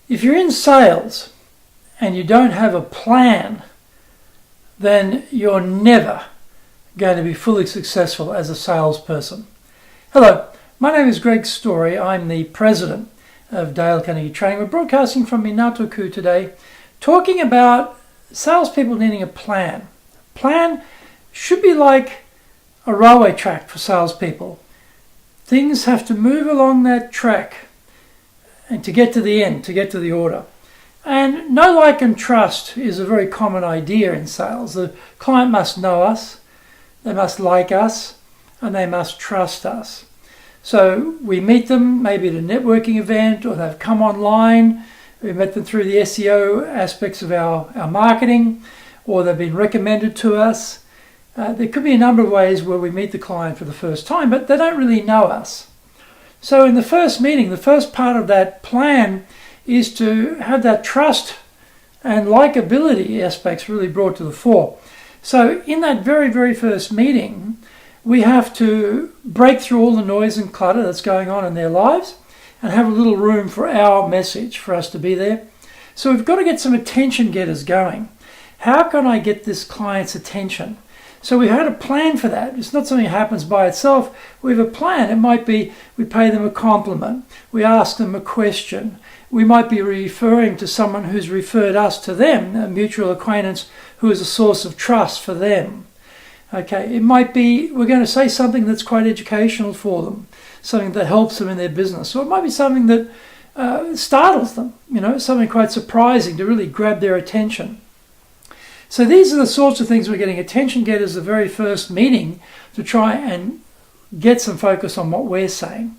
If you're in sales and you don't have a plan, then you're never going to be fully successful as a salesperson. Hello, my name is Greg Story. I'm the president of Dale Carnegie Training. We're broadcasting from Minatoku today, talking about salespeople needing a plan. Plan should be like a railway track for salespeople. Things have to move along that track and to get to the end, to get to the order. And know, like, and trust is a very common idea in sales. The client must know us, they must like us, and they must trust us. So we meet them maybe at a networking event, or they've come online. We met them through the SEO aspects of our marketing, or they've been recommended to us. There could be a number of ways where we meet the client for the first time, but they don't really know us. So in the first meeting, the first part of that plan is to have that trust and likability aspects really brought to the fore. So in that very, very first meeting, we have to break through all the noise and clutter that's going on in their lives and have a little room for our message, for us to be there. So we've got to get some attention getters going. How can I get this client's attention? So we had a plan for that. It's not something that happens by itself. We have a plan. It might be we pay them a compliment. We ask them a question. We might be referring to someone who's referred us to them, a mutual acquaintance who is a source of trust for them. Okay, it might be we're going to say something that's quite educational for them, something that helps them in their business. Or it might be something that startles them, something quite surprising to really grab their attention. So these are the sorts of things we're getting attention getters the very first meeting to try and get some focus on what we're saying.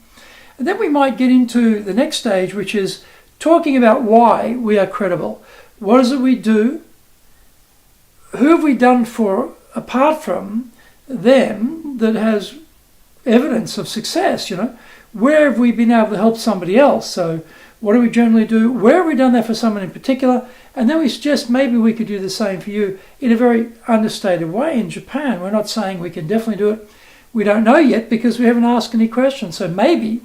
And then we might get into the next stage, which is talking about why we are credible. What is it we do? Who have we done for, apart from them, that has evidence of success? Where have we been able to help somebody else? So what do we generally do? Where have we done that for someone in particular? And then we suggest maybe we could do the same for you in a very understated way in Japan. We're not saying we can definitely do it. We don't know yet because we haven't asked any questions. So maybe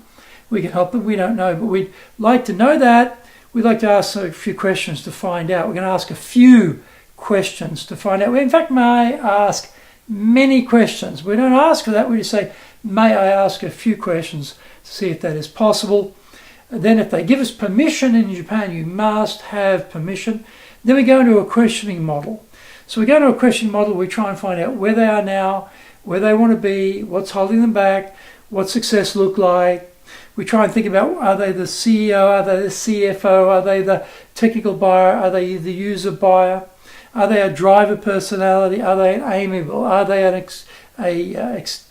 we can help them. We don't know, but we'd like to know that. We'd like to ask a few questions to find out. We're going to ask a few questions to find out. In fact, may I ask many questions? We don't ask for that. We just say, may I ask a few questions to see if that is possible. Then if they give us permission in Japan, you must have permission. Then we go into a questioning model. So we go into a questioning model, we try and find out where they are now, where they want to be, what's holding them back, what success look like. We try and think about, are they the CEO, are they the CFO, are they the technical buyer, are they the user buyer, are they a driver personality, are they an amiable, are they an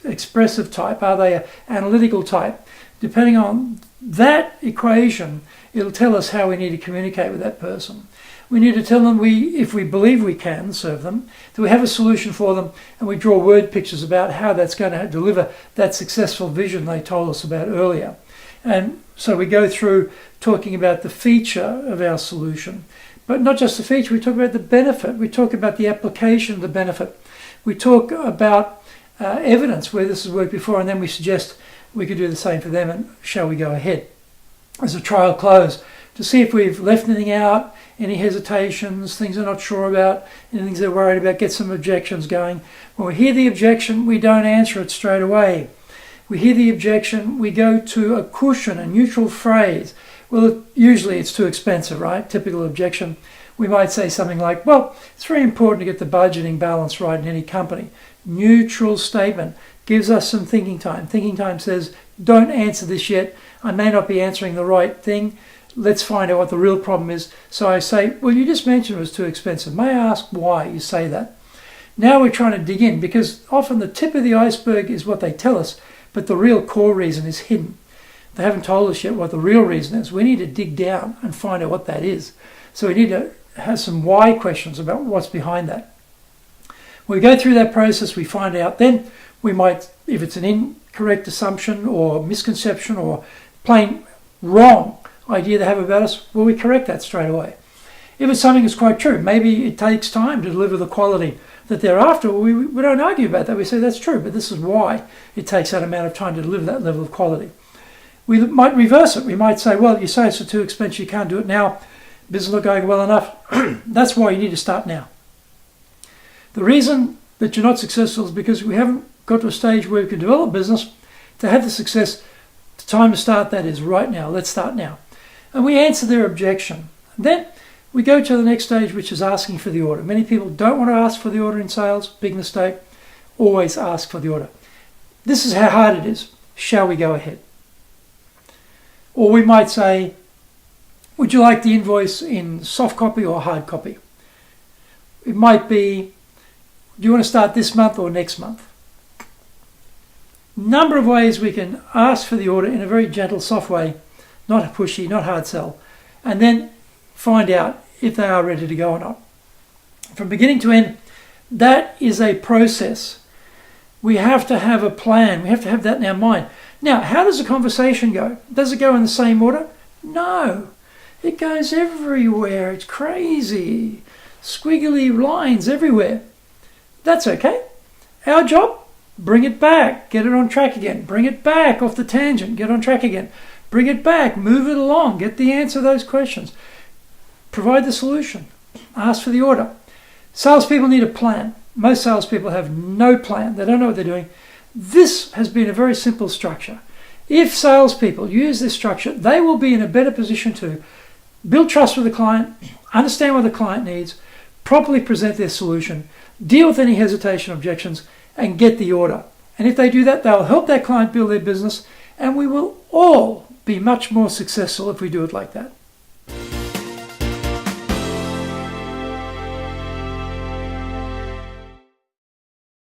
expressive type, are they an analytical type? Depending on that equation, it'll tell us how we need to communicate with that person. We need to tell them if we believe we can serve them, that we have a solution for them, and we draw word pictures about how that's going to deliver that successful vision they told us about earlier. And so we go through talking about the feature of our solution, but not just the feature, we talk about the benefit, we talk about the application of the benefit, we talk about evidence where this has worked before, and then we suggest we could do the same for them, and shall we go ahead as a trial close to see if we've left anything out, any hesitations, things they're not sure about, anything they're worried about, get some objections going. When we hear the objection, we don't answer it straight away. We hear the objection, we go to a cushion, a neutral phrase. Well, usually it's too expensive, right? Typical objection. We might say something like, well, it's very important to get the budgeting balance right in any company. Neutral statement gives us some thinking time. Thinking time says, don't answer this yet. I may not be answering the right thing. Let's find out what the real problem is. So I say, well, you just mentioned it was too expensive. May I ask why you say that? Now we're trying to dig in, because often the tip of the iceberg is what they tell us, but the real core reason is hidden. They haven't told us yet what the real reason is. We need to dig down and find out what that is. So we need to have some why questions about what's behind that. We go through that process, we find out, then we might, if it's an incorrect assumption or misconception or plain wrong idea they have about us, well, we correct that straight away. If it's something that's quite true, maybe it takes time to deliver the quality that they're after, we don't argue about that. We say that's true, but this is why it takes that amount of time to deliver that level of quality. We might reverse it. We might say, well, you say it's too expensive, you can't do it now. Business not going well enough. That's why you need to start now. The reason that you're not successful is because we haven't got to a stage where we can develop business to have the success. The time to start that is right now. Let's start now. And we answer their objection. Then we go to the next stage, which is asking for the order. Many people don't want to ask for the order in sales. Big mistake. Always ask for the order. This is how hard it is. Shall we go ahead? Or we might say, would you like the invoice in soft copy or hard copy? It might be, do you want to start this month or next month? Number of ways we can ask for the order in a very gentle, soft way, not pushy, not hard sell, and then find out if they are ready to go or not. From beginning to end, that is a process. We have to have a plan. We have to have that in our mind. Now, how does the conversation go? Does it go in the same order? No. It goes everywhere. It's crazy. Squiggly lines everywhere. That's okay. Our job, bring it back. Get it on track again. Bring it back off the tangent. Get on track again. Bring it back. Move it along. Get the answer to those questions. Provide the solution. Ask for the order. Salespeople need a plan. Most salespeople have no plan. They don't know what they're doing. This has been a very simple structure. If salespeople use this structure, they will be in a better position to build trust with the client, understand what the client needs, properly present their solution, deal with any hesitation, objections, and get the order. And if they do that, they'll help that client build their business, and we will all be much more successful if we do it like that.